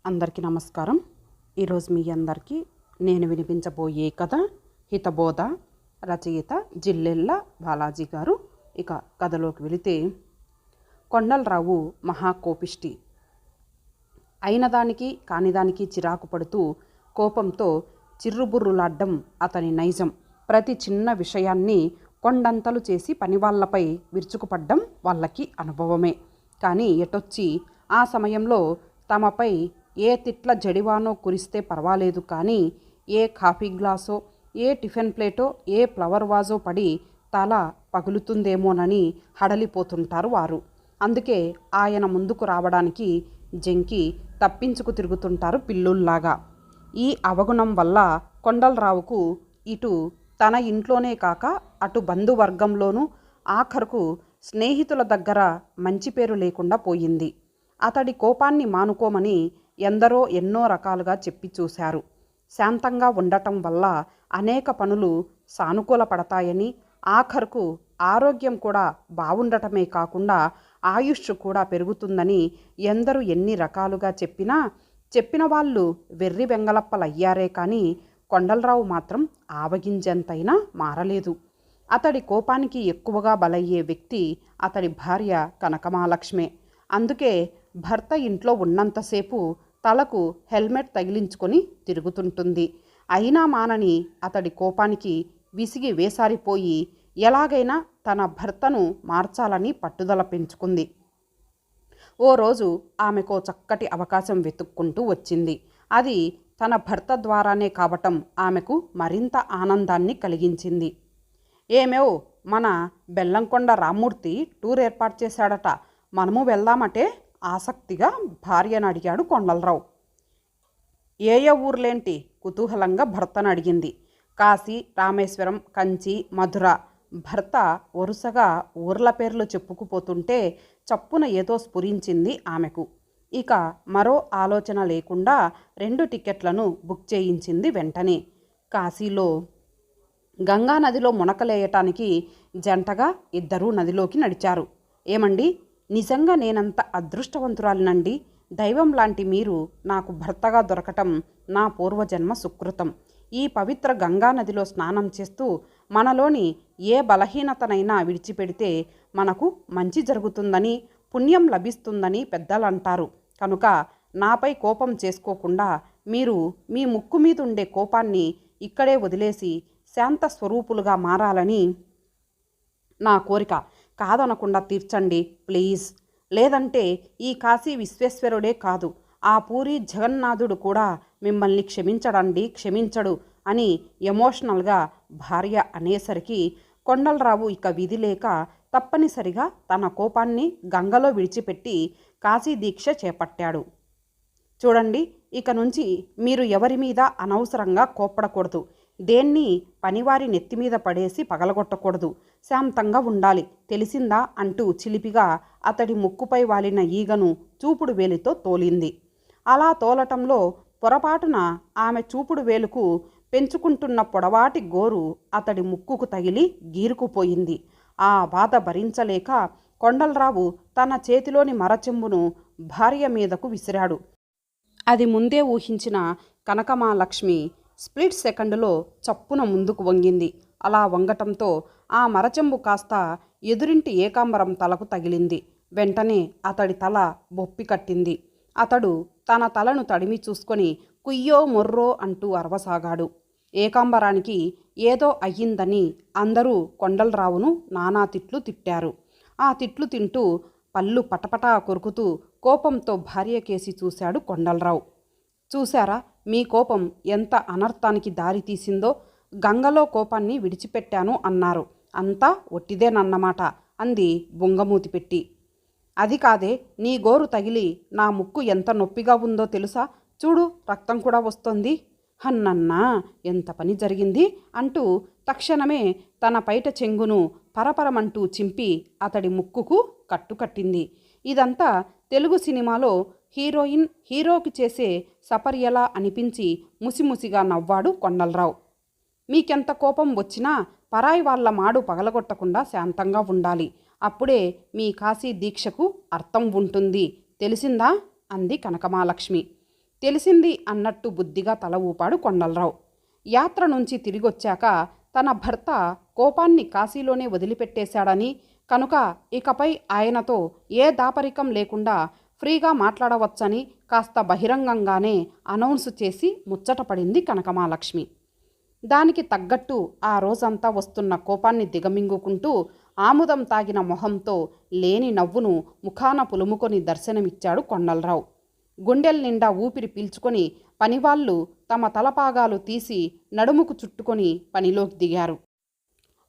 అందరికీ నమస్కారం. ఈరోజు మీ అందరికీ నేను వినిపించబోయే కథ హితబోధ. రచయిత జిల్లెళ్ళ బాలాజీ గారు. ఇక కథలోకి వెళితే, కొండలరావు మహాకోపిష్టి. అయినదానికి కానిదానికి చిరాకు పడుతూ కోపంతో చిర్రుబుర్రులాడ్డం అతని నైజం. ప్రతి చిన్న విషయాన్ని కొండంతలు చేసి పనివాళ్లపై విరుచుకుపడ్డం వాళ్ళకి అనుభవమే. కానీ ఎటొచ్చి ఆ సమయంలో తమపై ఏ తిట్ల జడివానో కురిస్తే పర్వాలేదు, కానీ ఏ కాఫీ గ్లాసో, ఏ టిఫిన్ ప్లేటో, ఏ ఫ్లవర్ వాజో పడి తల పగులుతుందేమోనని హడలిపోతుంటారు వారు. అందుకే ఆయన ముందుకు రావడానికి జంకి తప్పించుకు తిరుగుతుంటారు పిల్లుల్లాగా. ఈ అవగుణం వల్ల కొండలరావుకు ఇటు తన ఇంట్లోనే కాక అటు బంధువర్గంలోనూ, ఆఖరుకు స్నేహితుల దగ్గర మంచి పేరు లేకుండా పోయింది. అతడి కోపాన్ని మానుకోమని ఎందరో ఎన్నో రకాలుగా చెప్పి చూశారు. శాంతంగా ఉండటం వల్ల అనేక పనులు సానుకూల పడతాయని, ఆఖరుకు ఆరోగ్యం కూడా బాగుండటమే కాకుండా ఆయుష్ కూడా పెరుగుతుందని ఎందరూ ఎన్ని రకాలుగా చెప్పిన వాళ్ళు వెర్రి వెంగళప్పలయ్యారే కానీ కొండలరావు మాత్రం ఆవగింజంతైనా మారలేదు. అతడి కోపానికి ఎక్కువగా బలయ్యే వ్యక్తి అతడి భార్య కనకమహాలక్ష్మే. అందుకే భర్త ఇంట్లో ఉన్నంతసేపు తలకు హెల్మెట్ తగిలించుకొని తిరుగుతుంటుంది. అయినా మానని అతడి కోపానికి విసిగి వేసారిపోయి ఎలాగైనా తన భర్తను మార్చాలని పట్టుదల పెంచుకుంది. ఓ రోజు ఆమెకో చక్కటి అవకాశం వెతుక్కుంటూ వచ్చింది. అది తన భర్త ద్వారానే కావటం ఆమెకు మరింత ఆనందాన్ని కలిగించింది. ఏమేవ్, మన బెల్లంకొండ రామ్మూర్తి టూర్ ఏర్పాటు చేశాడట, మనము వెళ్దామటే ఆసక్తిగా భార్యను అడిగాడు కొండలరావు. ఏ ఊర్లేంటి కుతూహలంగా భర్తను అడిగింది. కాశీ, రామేశ్వరం, కంచి, మధుర. భర్త వరుసగా ఊర్ల పేర్లు చెప్పుకుపోతుంటే చప్పున ఏదో స్ఫురించింది ఆమెకు. ఇక మరో ఆలోచన లేకుండా 2 టికెట్లను బుక్ చేయించింది వెంటనే. కాశీలో గంగానదిలో మునకలేయటానికి జంటగా ఇద్దరూ నదిలోకి నడిచారు. ఏమండి, నిజంగా నేనంత అదృష్టవంతురాలినండి. దైవం లాంటి మీరు నాకు భర్తగా దొరకటం నా పూర్వజన్మ సుకృతం. ఈ పవిత్ర గంగానదిలో స్నానం చేస్తూ మనలోని ఏ బలహీనతనైనా విడిచిపెడితే మనకు మంచి జరుగుతుందని, పుణ్యం లభిస్తుందని పెద్దలు అంటారు. కనుక నాపై కోపం చేసుకోకుండా మీరు మీ ముక్కు మీద ఉండే కోపాన్ని ఇక్కడే వదిలేసి శాంత స్వరూపులుగా మారాలని నా కోరిక. కాదనకుండా తీర్చండి ప్లీజ్. లేదంటే ఈ కాశీ విశ్వేశ్వరుడే కాదు, ఆ పూరి జగన్నాథుడు కూడా మిమ్మల్ని క్షమించడు అని ఎమోషనల్గా భార్య అనేసరికి కొండలరావు ఇక విధి లేక తప్పనిసరిగా తన కోపాన్ని గంగలో విడిచిపెట్టి కాశీ దీక్ష చేపట్టాడు. చూడండి, ఇక నుంచి మీరు ఎవరి మీద అనవసరంగా కోప్పడకూడదు. దేన్ని పనివారి నెత్తిమీద పడేసి పగలగొట్టకూడదు. శాంతంగా ఉండాలి, తెలిసిందా అంటూ చిలిపిగా అతడి ముక్కుపై వాలిన ఈగను చూపుడు వేలితో తోలింది. అలా తోలటంలో పొరపాటున ఆమె చూపుడు వేలుకు పెంచుకుంటున్న పొడవాటి గోరు అతడి ముక్కుకు తగిలి గీరుకుపోయింది. ఆ బాధ భరించలేక కొండలరావు తన చేతిలోని మరచెంబును భార్య మీదకు విసిరాడు. అది ముందే ఊహించిన కనకమహాలక్ష్మి స్ప్లిట్ సెకండులో చప్పున ముందుకు వంగింది. అలా వంగటంతో ఆ మరచెంబు కాస్త ఎదురింటి ఏకాంబరం తలకు తగిలింది. వెంటనే అతడి తల బొప్పి కట్టింది. అతడు తన తలను తడిమి చూసుకొని కుయ్యో మొర్రో అంటూ అరవసాగాడు. ఏకాంబరానికి ఏదో అయ్యిందని అందరూ కొండలరావును నానా తిట్లు తిట్టారు. ఆ తిట్లు తింటూ పళ్ళు పటపటా కొరుకుతూ కోపంతో భార్య కేసి చూశాడు కొండలరావు. చూశారా, మీ కోపం ఎంత అనర్థానికి దారి తీసిందో. గంగలో కోపాన్ని విడిచిపెట్టాను అన్నారు, అంతా ఒట్టిదేనన్నమాట అంది బొంగమూతి పెట్టి. అది కాదే, నీ గోరు తగిలి నా ముక్కు ఎంత నొప్పిగా ఉందో తెలుసా? చూడు, రక్తం కూడా వస్తోంది. హన్నన్నా, ఎంత పని జరిగింది అంటూ తక్షణమే తన పైట చెంగును పరపరమంటూ చింపి అతడి ముక్కుకు కట్టుకట్టింది. ఇదంతా తెలుగు సినిమాలో హీరోయిన్ హీరోకి చేసే సపర్యలా అనిపించి ముసిముసిగా నవ్వాడు కొండలరావు. మీకెంత కోపం వచ్చినా పరాయి వాళ్ళ మాడు పగలగొట్టకుండా శాంతంగా ఉండాలి. అప్పుడే మీ కాశీ దీక్షకు అర్థం ఉంటుంది, తెలిసిందా అంది కనకమహాలక్ష్మి. తెలిసింది అన్నట్టు బుద్ధిగా తల ఊపాడు కొండలరావు. యాత్ర నుంచి తిరిగొచ్చాక తన భర్త కోపాన్ని కాశీలోనే వదిలిపెట్టేశాడని, కనుక ఇకపై ఆయనతో ఏ దాపరికం లేకుండా ఫ్రీగా మాట్లాడవచ్చని కాస్త బహిరంగంగానే అనౌన్స్ చేసి ముచ్చటపడింది కనకమాలక్ష్మి. దానికి తగ్గట్టు ఆ రోజంతా వస్తున్న కోపాన్ని దిగమింగుకుంటూ ఆముదం తాగిన మొహంతో లేని నవ్వును ముఖాన పులుముకొని దర్శనమిచ్చాడు కొండలరావు. గుండెల నిండా ఊపిరి పీల్చుకొని పనివాళ్ళు తమ తలపాగాలు తీసి నడుముకు చుట్టుకొని పనిలోకి దిగారు.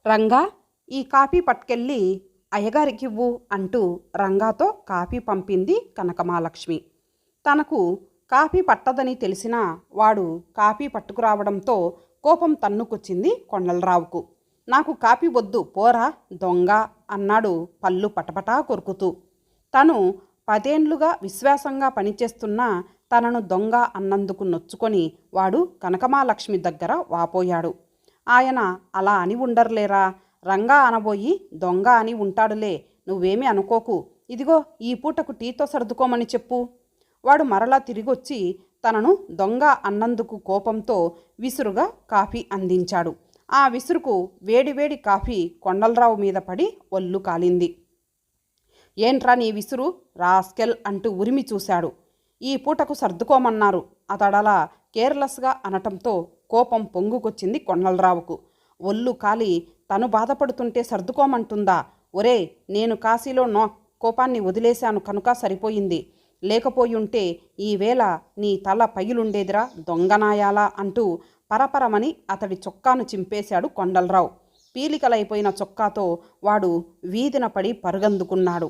రంగా, ఈ కాఫీ పట్టుకెళ్ళి అయ్యగారికివ్వు అంటూ రంగాతో కాఫీ పంపింది కనకమాలక్ష్మి. తనకు కాఫీ పట్టదని తెలిసినా వాడు కాఫీ పట్టుకురావడంతో కోపం తన్నుకొచ్చింది కొండలరావుకు. నాకు కాఫీ వద్దు పోరా దొంగ అన్నాడు పళ్ళు పటపటా కొరుకుతూ. తను 10 ఏండ్లుగా విశ్వాసంగా పనిచేస్తున్న తనను దొంగ అన్నందుకు నొచ్చుకొని వాడు కనకమాలక్ష్మి దగ్గర వాపోయాడు. ఆయన అలా అని ఉండర్లేరా, రంగా అనబోయి దొంగ అని ఉంటాడులే, నువ్వేమీ అనుకోకు, ఇదిగో ఈ పూటకు టీతో సర్దుకోమని చెప్పు. వాడు మరలా తిరిగొచ్చి తనను దొంగ అన్నందుకు కోపంతో విసురుగా కాఫీ అందించాడు. ఆ విసురుకు వేడివేడి కాఫీ కొండలరావు మీద పడి ఒళ్ళు కాలింది. ఏంట్రా నీ విసురు రాస్కెల్ అంటూ ఉరిమి చూశాడు. ఈ పూటకు సర్దుకోమన్నారు అతడలా కేర్లెస్గా అనటంతో కోపం పొంగుకొచ్చింది కొండలరావుకు. ఒళ్ళు కాలి తను బాధపడుతుంటే సర్దుకోమంటుందా? ఒరే, నేను కాశీలో కోపాన్ని వదిలేశాను కనుక సరిపోయింది, లేకపోయుంటే ఈవేళ నీ తల పగిలుండేదిరా దొంగనాయాలా అంటూ పరపరమని అతడి చొక్కాను చింపేశాడు కొండలరావు. పీలికలైపోయిన చొక్కాతో వాడు వీధిన పడి పరుగందుకున్నాడు.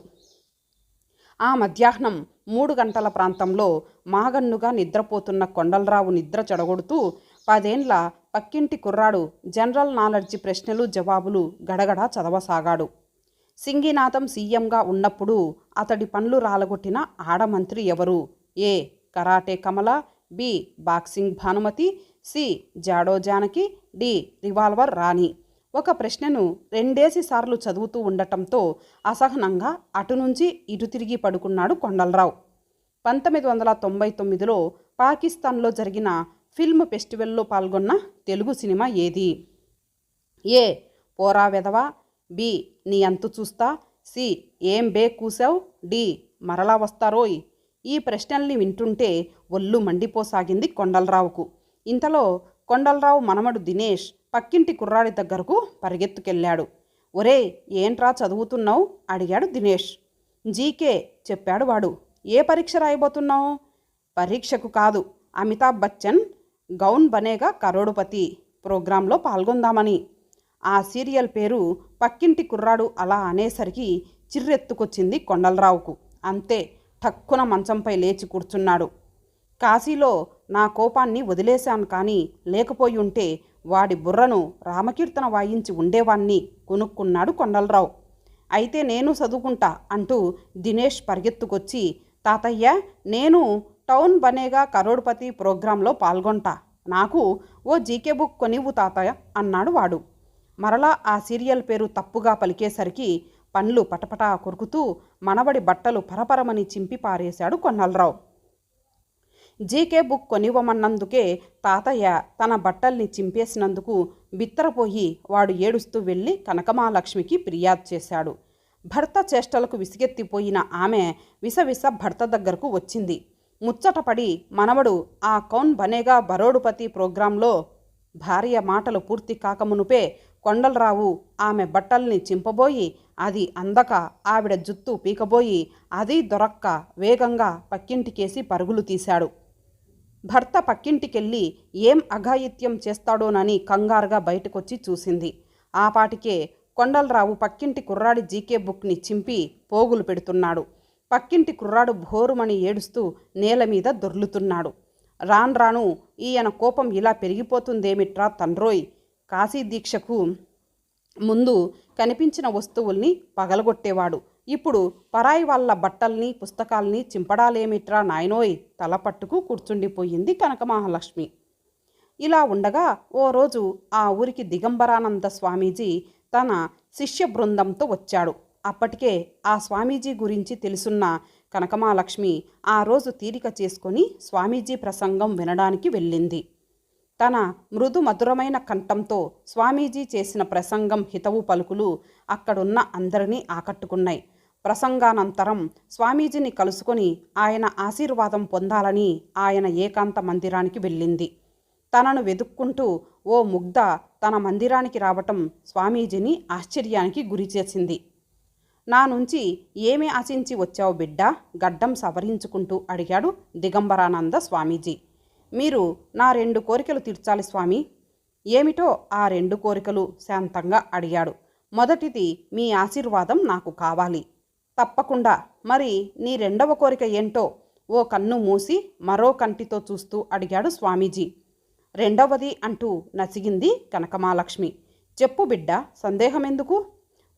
ఆ మధ్యాహ్నం 3 గంటల ప్రాంతంలో మాగన్నుగా నిద్రపోతున్న కొండలరావు నిద్ర చెడగొడుతూ 10 ఏండ్ల పక్కింటి కుర్రాడు జనరల్ నాలెడ్జి ప్రశ్నలు జవాబులు గడగడా చదవసాగాడు. సింగినాథం సీఎంగా ఉన్నప్పుడు అతడి పనులు రాలగొట్టిన ఆడమంత్రి ఎవరు? A. Karate Kamala, B. Boxing Bhanumathi, C. Judo Janaki, D. Revolver Rani. ఒక ప్రశ్నను 2 సార్లు చదువుతూ ఉండటంతో అసహనంగా అటు నుంచి ఇటు తిరిగి పడుకున్నాడు కొండలరావు. 1999లో పాకిస్తాన్లో జరిగిన ఫిల్మ్ ఫెస్టివల్లో పాల్గొన్న తెలుగు సినిమా ఏది? ఏ. పోరా వెధవా, బి. నీ అంతు చూస్తా, సి. ఏం బే కూసావ్, డి. మరలా వస్తారోయ్. ఈ ప్రశ్నల్ని వింటుంటే ఒళ్ళు మండిపోసాగింది కొండలరావుకు. ఇంతలో కొండలరావు మనమడు దినేష్ పక్కింటి కుర్రాడి దగ్గరకు పరిగెత్తుకెళ్ళాడు. ఒరే, ఏంట్రా చదువుతున్నావు అడిగాడు దినేష్. జీకే చెప్పాడు వాడు. ఏ పరీక్ష రాయబోతున్నావు? పరీక్షకు కాదు, అమితాబ్ బచ్చన్ గౌన్ బనేగా కరోడుపతి ప్రోగ్రాంలో పాల్గొందామని. ఆ సీరియల్ పేరు పక్కింటి కుర్రాడు అలా అనేసరికి చిర్రెత్తుకొచ్చింది కొండలరావుకు. అంతే, ఠక్కున మంచంపై లేచి కూర్చున్నాడు. కాశీలో నా కోపాన్ని వదిలేశాను కానీ లేకపోయి ఉంటే వాడి బుర్రను రామకీర్తన వాయించి ఉండేవాణ్ణి కొనుక్కున్నాడు కొండలరావు. అయితే నేను చదువుకుంటా అంటూ దినేష్ పరిగెత్తుకొచ్చి, తాతయ్య, నేను టౌన్ బనేగా కరోడ్పతి ప్రోగ్రాంలో పాల్గొంటా, నాకు ఓ జీకే బుక్ కొనివ్వు తాతయ్య అన్నాడు వాడు. మరలా ఆ సీరియల్ పేరు తప్పుగా పలికేసరికి పండ్లు పటపటా కొరుకుతూ మనవడి బట్టలు పరపరమని చింపి పారేశాడు కొండలరావు. జీకే బుక్ కొనివ్వమన్నందుకే తాతయ్య తన బట్టల్ని చింపేసినందుకు బిత్తరపోయి వాడు ఏడుస్తూ వెళ్ళి కనకమాలక్ష్మికి ఫిర్యాదు చేశాడు. భర్త చేష్టలకు విసిగెత్తిపోయిన ఆమె విసవిస భర్త దగ్గరకు వచ్చింది. ముచ్చటపడి మనవడు ఆ కౌన్ బనేగా బరోడుపతి ప్రోగ్రాంలో భార్య మాటలు పూర్తి కాకమునుపే కొండలరావు ఆమె బట్టల్ని చింపబోయి అది అందక ఆవిడ జుత్తు పీకబోయి అది దొరక్క వేగంగా పక్కింటికేసి పరుగులు తీశాడు. భర్త పక్కింటికెళ్ళి ఏం అఘాయిత్యం చేస్తాడోనని కంగారుగా బయటకొచ్చి చూసింది. ఆపాటికే కొండలరావు పక్కింటి కుర్రాడి జీకే బుక్ని చింపి పోగులు పెడుతున్నాడు. పక్కింటి కుర్రాడు భోరుమని ఏడుస్తూ నేల మీద దొర్లుతున్నాడు. రాను ఈయన కోపం ఇలా పెరిగిపోతుందేమిట్రా తండ్రోయ్. కాశీ దీక్షకు ముందు కనిపించిన వస్తువుల్ని పగలగొట్టేవాడు, ఇప్పుడు పరాయి వాళ్ళ బట్టల్ని పుస్తకాల్ని చింపడాలేమిట్రా నాయనోయ్. తలపట్టుకు కూర్చుండిపోయింది కనకమహాలక్ష్మి. ఇలా ఉండగా ఓ రోజు ఆ ఊరికి దిగంబరానంద స్వామీజీ తన శిష్య బృందంతో వచ్చాడు. అప్పటికే ఆ స్వామీజీ గురించి తెలుసున్న కనకమాలక్ష్మి ఆ రోజు తీరిక చేసుకొని స్వామీజీ ప్రసంగం వినడానికి వెళ్ళింది. తన మృదు మధురమైన కంఠంతో స్వామీజీ చేసిన ప్రసంగం హితవు పలుకులు అక్కడున్న అందరినీ ఆకట్టుకున్నాయి. ప్రసంగానంతరం స్వామీజీని కలుసుకొని ఆయన ఆశీర్వాదం పొందాలని ఆయన ఏకాంత మందిరానికి వెళ్ళింది. తనను వెతుక్కుంటూ ఓ ముగ్ధ తన మందిరానికి రావటం స్వామీజీని ఆశ్చర్యానికి గురిచేసింది. నా నుంచి ఏమి ఆశించి వచ్చావు బిడ్డా? గడ్డం సవరించుకుంటూ అడిగాడు దిగంబరానంద స్వామీజీ. మీరు నా 2 కోరికలు తీర్చాలి స్వామి. ఏమిటో ఆ 2 కోరికలు? శాంతంగా అడిగాడు. మొదటిది మీ ఆశీర్వాదం నాకు కావాలి. తప్పకుండా. మరి నీ 2వ కోరిక ఏంటో? ఓ కన్ను మూసి మరో కంటితో చూస్తూ అడిగాడు స్వామీజీ. 2వది అంటూ నసిగింది కనకమాలక్ష్మి. చెప్పు బిడ్డ, సందేహమెందుకు?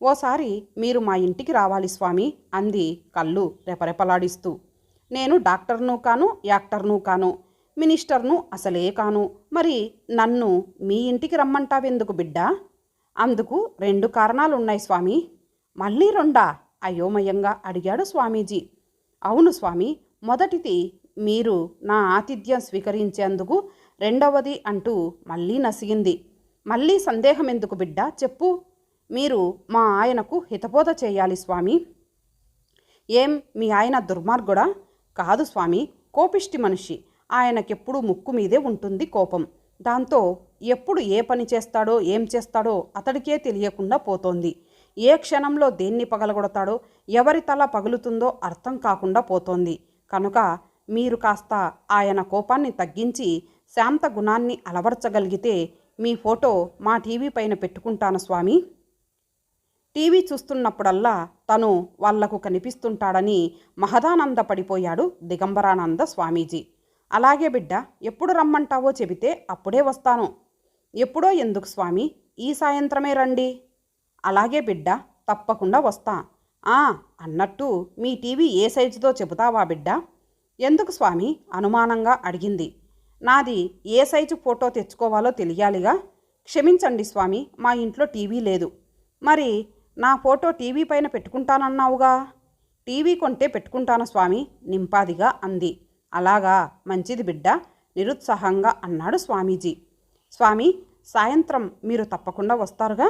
ఓసారి మీరు మా ఇంటికి రావాలి స్వామి అంది కళ్ళు రెపరెపలాడిస్తూ. నేను డాక్టర్ను కాను, యాక్టర్ను కాను, మినిస్టర్ను అసలే కాను. మరి నన్ను మీ ఇంటికి రమ్మంటావెందుకు బిడ్డా? అందుకు 2 కారణాలున్నాయి స్వామి. మళ్ళీ 2? అయోమయంగా అడిగాడు స్వామీజీ. అవును స్వామి. మొదటిది మీరు నా ఆతిథ్యం స్వీకరించేందుకు, 2వది అంటూ మళ్ళీ నసిగింది. మళ్ళీ సందేహం ఎందుకు బిడ్డ? చెప్పు. మీరు మా ఆయనకు హితబోధ చేయాలి స్వామి. ఏం మీ ఆయన దుర్మార్గుడా? కాదు స్వామి, కోపిష్టి మనిషి. ఆయనకెప్పుడు ముక్కు మీదే ఉంటుంది కోపం. దాంతో ఎప్పుడు ఏ పని చేస్తాడో ఏం చేస్తాడో అతడికే తెలియకుండా పోతోంది. ఏ క్షణంలో దేన్ని పగలగొడతాడో, ఎవరి తల పగులుతుందో అర్థం కాకుండా పోతోంది. కనుక మీరు కాస్త ఆయన కోపాన్ని తగ్గించి శాంత గుణాన్ని అలవర్చగలిగితే మీ ఫోటో మా టీవీ పైన పెట్టుకుంటాను స్వామి. టీవీ చూస్తున్నప్పుడల్లా తను వాళ్లకు కనిపిస్తుంటాడని మహదానందపడిపోయాడు దిగంబరానంద స్వామీజీ. అలాగే బిడ్డ, ఎప్పుడు రమ్మంటావో చెబితే అప్పుడే వస్తాను. ఎప్పుడో ఎందుకు స్వామి, ఈ సాయంత్రమే రండి. అలాగే బిడ్డ, తప్పకుండా వస్తా. అన్నట్టు మీ టీవీ ఏ సైజుదో చెబుతావా బిడ్డ? ఎందుకు స్వామి? అనుమానంగా అడిగింది. నాది ఏ సైజు ఫోటో తెచ్చుకోవాలో తెలియాలిగా. క్షమించండి స్వామి, మా ఇంట్లో టీవీ లేదు. మరి నా ఫోటో టీవీ పైన పెట్టుకుంటానన్నావుగా. టీవీ కొంటే పెట్టుకుంటాను స్వామి నింపాదిగా అంది. అలాగా, మంచిది బిడ్డ నిరుత్సాహంగా అన్నాడు స్వామీజీ. స్వామి, సాయంత్రం మీరు తప్పకుండా వస్తారుగా.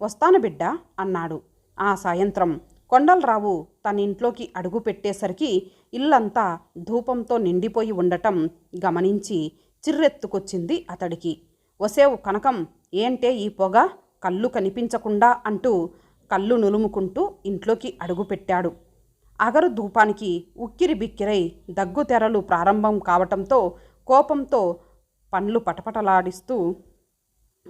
వస్తాను బిడ్డ అన్నాడు. ఆ సాయంత్రం కొండలరావు తన ఇంట్లోకి అడుగు పెట్టేసరికి ఇల్లంతా ధూపంతో నిండిపోయి ఉండటం గమనించి చిర్రెత్తుకొచ్చింది అతడికి. వసేవు కనకం, ఏంటే ఈ పొగ? కళ్ళు కనిపించకుండా అంటూ కళ్ళు నులుముకుంటూ ఇంట్లోకి అడుగుపెట్టాడు. అగరు ధూపానికి ఉక్కిరి బిక్కిరై దగ్గు తెరలు ప్రారంభం కావటంతో కోపంతో పండ్లు పటపటలాడిస్తూ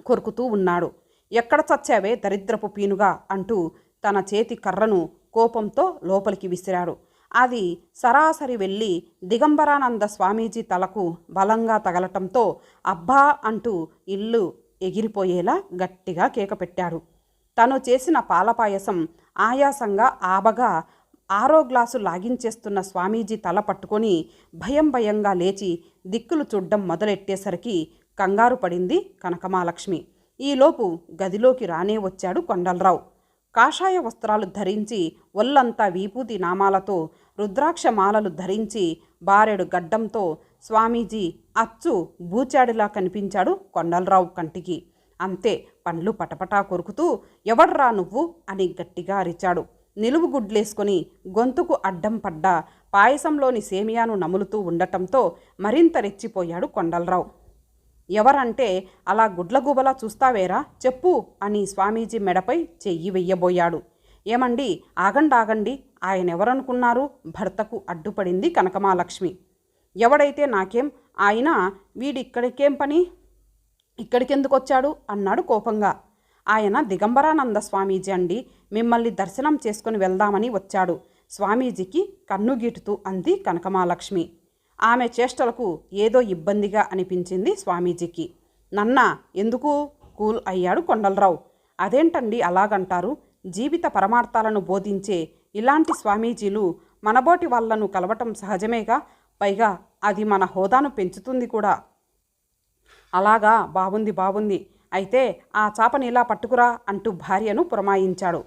కొరుకుతూ ఉన్నాడు. ఎక్కడ చచ్చావే దరిద్రపు పీనుగా అంటూ తన చేతి కర్రను కోపంతో లోపలికి విసిరాడు. అది సరాసరి వెళ్ళి దిగంబరానంద స్వామీజీ తలకు బలంగా తగలటంతో అబ్బా అంటూ ఇల్లు ఎగిరిపోయేలా గట్టిగా కేక పెట్టాడు. తను చేసిన పాలపాయసం ఆయాసంగా ఆబగా 6వ గ్లాసు లాగించేస్తున్న స్వామీజీ తల పట్టుకొని భయం భయంగా లేచి దిక్కులు చూడ్డం మొదలెట్టేసరికి కంగారు పడింది కనకమాలక్ష్మి. ఈలోపు గదిలోకి రానే వచ్చాడు కొండలరావు. కాషాయ వస్త్రాలు ధరించి, ఒళ్ళంతా వీపూతి నామాలతో, రుద్రాక్ష మాలలు ధరించి, బారెడు గడ్డంతో స్వామీజీ అచ్చు బూచాడిలా కనిపించాడు కొండలరావు కంటికి. అంతే, పండ్లు పటపటా కొరుకుతూ ఎవడ్రా నువ్వు అని గట్టిగా అరిచాడు. నిలువు గుడ్లేసుకొని గొంతుకు అడ్డం పడ్డ పాయసంలోని సేమియాను నములుతూ ఉండటంతో మరింత రెచ్చిపోయాడు కొండలరావు. ఎవరంటే అలా గుడ్లగూబలా చూస్తావేరా, చెప్పు అని స్వామీజీ మెడపై చెయ్యి వెయ్యబోయాడు. ఏమండి, ఆగండి, ఆయనెవరనుకున్నారు? భర్తకు అడ్డుపడింది కనకమాలక్ష్మి. ఎవడైతే నాకేం, ఆయన వీడిక్కడికేం పని, ఇక్కడికెందుకొచ్చాడు అన్నాడు కోపంగా. ఆయన దిగంబరానంద స్వామీజీ అండి, మిమ్మల్ని దర్శనం చేసుకుని వెళ్దామని వచ్చాడు. స్వామీజీకి కన్నుగీటుతూ అంది కనకమాలక్ష్మి. ఆమె చేష్టలకు ఏదో ఇబ్బందిగా అనిపించింది స్వామీజీకి. నన్నా ఎందుకు? కూల్ అయ్యాడు కొండలరావు. అదేంటండి అలాగంటారు? జీవిత పరమార్థాలను బోధించే ఇలాంటి స్వామీజీలు మనబోటి వాళ్లను కలవటం సహజమేగా. పైగా అది మన హోదాను పెంచుతుంది కూడా. అలాగా, బాగుంది. అయితే ఆ చాపని ఇలా పట్టుకురా అంటూ భార్యను పురమాయించాడు.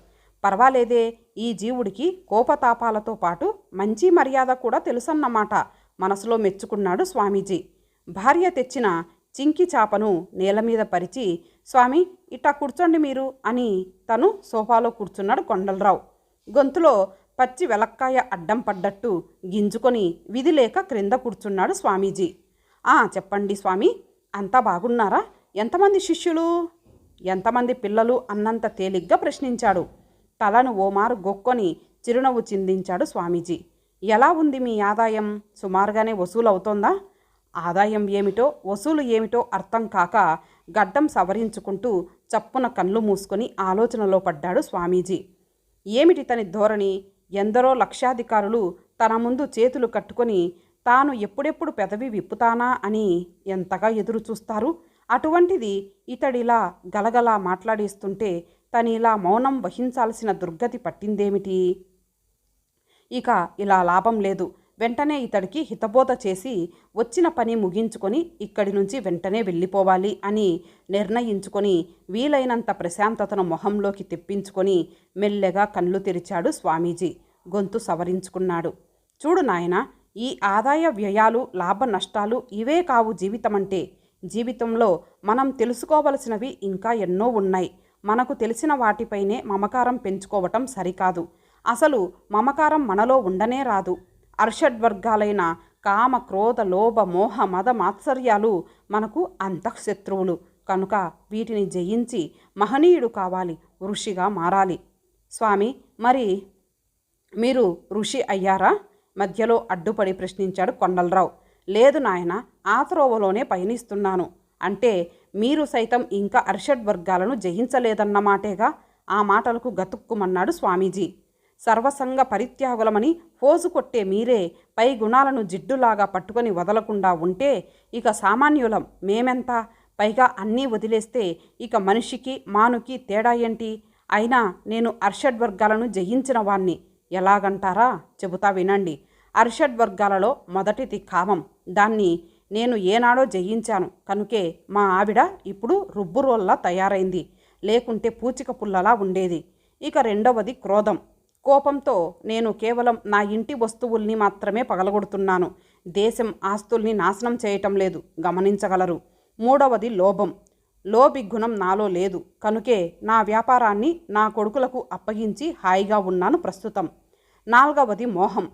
పర్వాలేదే, ఈ జీవుడికి కోపతాపాలతో పాటు మంచి మర్యాద కూడా తెలుసన్నమాట మనసులో మెచ్చుకున్నాడు స్వామీజీ. భార్య తెచ్చిన చింకి చాపను నేల మీద పరిచి, స్వామి ఇట్టా కూర్చోండి మీరు అని తను సోఫాలో కూర్చున్నాడు కొండలరావు. గొంతులో పచ్చి వెలక్కాయ అడ్డం పడ్డట్టు గింజుకొని విధి లేక క్రింద కూర్చున్నాడు స్వామీజీ. చెప్పండి స్వామి, అంతా బాగున్నారా? ఎంతమంది శిష్యులు, ఎంతమంది పిల్లలు అన్నంత తేలిగ్గా ప్రశ్నించాడు. తలను ఓమారు గొక్కొని చిరునవ్వు చిందించాడు స్వామీజీ. ఎలా ఉంది మీ ఆదాయం? సుమారుగానే వసూలు అవుతోందా? ఆదాయం ఏమిటో వసూలు ఏమిటో అర్థం కాక గడ్డం సవరించుకుంటూ చప్పున కళ్ళు మూసుకొని ఆలోచనలో పడ్డాడు స్వామీజీ. ఏమిటి తని ధోరణి? ఎందరో లక్షాధికారులు తన ముందు చేతులు కట్టుకొని తాను ఎప్పుడెప్పుడు పెదవి విప్పుతానా అని ఎంతగా ఎదురు చూస్తారు. అటువంటిది ఇతడిలా గలగలా మాట్లాడేస్తుంటే తనిలా మౌనం వహించాల్సిన దుర్గతి పట్టిందేమిటి? ఇక ఇలా లాభం లేదు. వెంటనే ఇతడికి హితబోధ చేసి వచ్చిన పని ముగించుకొని ఇక్కడి నుంచి వెంటనే వెళ్ళిపోవాలి అని నిర్ణయించుకొని వీలైనంత ప్రశాంతతను మొహంలోకి తెప్పించుకొని మెల్లగా కళ్ళు తెరిచాడు స్వామీజీ. గొంతు సవరించుకున్నాడు. చూడు నాయనా, ఈ ఆదాయ వ్యయాలు లాభ నష్టాలు ఇవే కావు జీవితమంటే. జీవితంలో మనం తెలుసుకోవలసినవి ఇంకా ఎన్నో ఉన్నాయి. మనకు తెలిసిన వాటిపైనే మమకారం పెంచుకోవటం సరికాదు. అసలు మమకారం మనలో ఉండనే రాదు. అర్షడ్వర్గాలైన కామ, క్రోధ, లోభ, మోహ, మద, మాత్సర్యాలు మనకు అంతఃశత్రువులు కనుక వీటిని జయించి మహనీయుడు కావాలి, ఋషిగా మారాలి. స్వామి, మరి మీరు ఋషి అయ్యారా? మధ్యలో అడ్డుపడి ప్రశ్నించాడు కొండలరావు. లేదు నాయన, ఆ త్రోవలోనే పయనిస్తున్నాను. అంటే మీరు సైతం ఇంకా అర్షడ్వర్గాలను జయించలేదన్నమాటేగా? ఆ మాటలకు గతుక్కుమన్నాడు స్వామీజీ. సర్వసంగ పరిత్యాగులమని ఫోజు కొట్టే మీరే పై గుణాలను జిడ్డులాగా పట్టుకొని వదలకుండా ఉంటే ఇక సామాన్యులం మేమెంత? పైగా అన్నీ వదిలేస్తే ఇక మనిషికి మానుకి తేడా ఏంటి? అయినా నేను అర్షడ్వర్గాలను జయించిన వాణ్ణి. ఎలాగంటారా? చెబుతా వినండి. అర్షడ్వర్గాలలో మొదటిది కామం. దాన్ని నేను ఏనాడో జయించాను కనుకే మా ఆవిడ ఇప్పుడు రుబ్బురోల్లా తయారైంది, లేకుంటే పూచిక పుల్లలా ఉండేది. ఇక రెండవది క్రోధం. కోపంతో నేను కేవలం నా ఇంటి వస్తువుల్ని మాత్రమే పగలగొడుతున్నాను, దేశం ఆస్తుల్ని నాశనం చేయటం లేదు, గమనించగలరు. మూడవది లోభం. లోభి గుణం నాలో లేదు కనుకే నా వ్యాపారాన్ని నా కొడుకులకు అప్పగించి హాయిగా ఉన్నాను ప్రస్తుతం. నాలుగవది మోహం.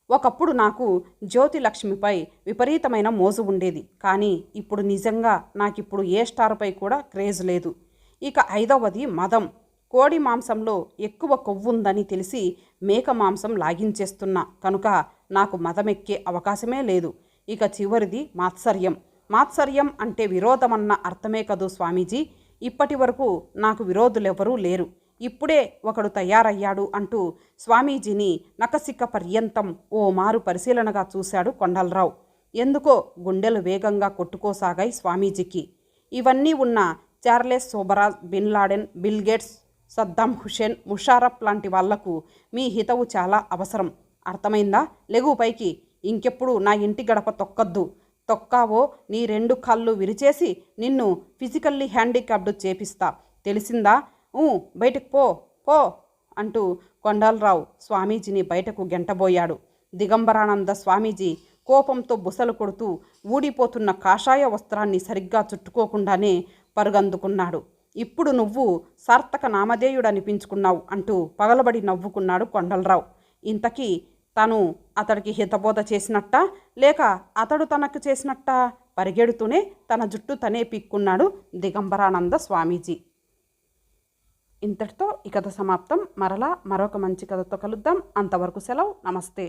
ఒకప్పుడు నాకు జ్యోతిలక్ష్మిపై విపరీతమైన మోజు ఉండేది, కానీ ఇప్పుడు నిజంగా నాకిప్పుడు ఏ స్టార్పై కూడా క్రేజ్ లేదు. ఇక ఐదవది మదం. కోడి మాంసంలో ఎక్కువ కొవ్వుందని తెలిసి మేక మాంసం లాగించేస్తున్నా కనుక నాకు మదమెక్కే అవకాశమే లేదు. ఇక చివరిది మాత్సర్యం. మాత్సర్యం అంటే విరోధమన్న అర్థమే కదూ స్వామీజీ. ఇప్పటి వరకు నాకు విరోధులెవరూ లేరు, ఇప్పుడే ఒకడు తయారయ్యాడు అంటూ స్వామీజీని నకసిక పర్యంతం ఓ మారు పరిశీలనగా చూశాడు కొండలరావు. ఎందుకో గుండెలు వేగంగా కొట్టుకోసాగాయి స్వామీజీకి. ఇవన్నీ ఉన్న Charles Sobhraj, Bin Laden, Bill Gates, Saddam Hussein, Musharraf లాంటి వాళ్లకు మీ హితవు చాలా అవసరం. అర్థమైందా? లెగు పైకి. ఇంకెప్పుడు నా ఇంటి గడప తొక్కద్దు. తొక్కావో నీ 2 కాళ్ళు విరిచేసి నిన్ను ఫిజికల్లీ హ్యాండిక్యాప్డ్ చేపిస్తా, తెలిసిందా? బయటకు పో పో అంటూ కొండలరావు స్వామీజీని బయటకు గెంటబోయాడు. దిగంబరానంద స్వామీజీ కోపంతో బుసలు కొడుతూ ఊడిపోతున్న కాషాయ వస్త్రాన్ని సరిగ్గా చుట్టుకోకుండానే పరుగందుకున్నాడు. ఇప్పుడు నువ్వు సార్థక నామధేయుడనిపించుకున్నావు అంటూ పగలబడి నవ్వుకున్నాడు కొండలరావు. ఇంతకీ తను అతడికి హితబోధ చేసినట్టా లేక అతడు తనకు చేసినట్టా? పరిగెడుతూనే తన జుట్టు తనే పీక్కున్నాడు దిగంబరానంద స్వామీజీ. ఇంతటితో ఈ కథ సమాప్తం. మరలా మరొక మంచి కథతో కలుద్దాం. అంతవరకు సెలవు. నమస్తే.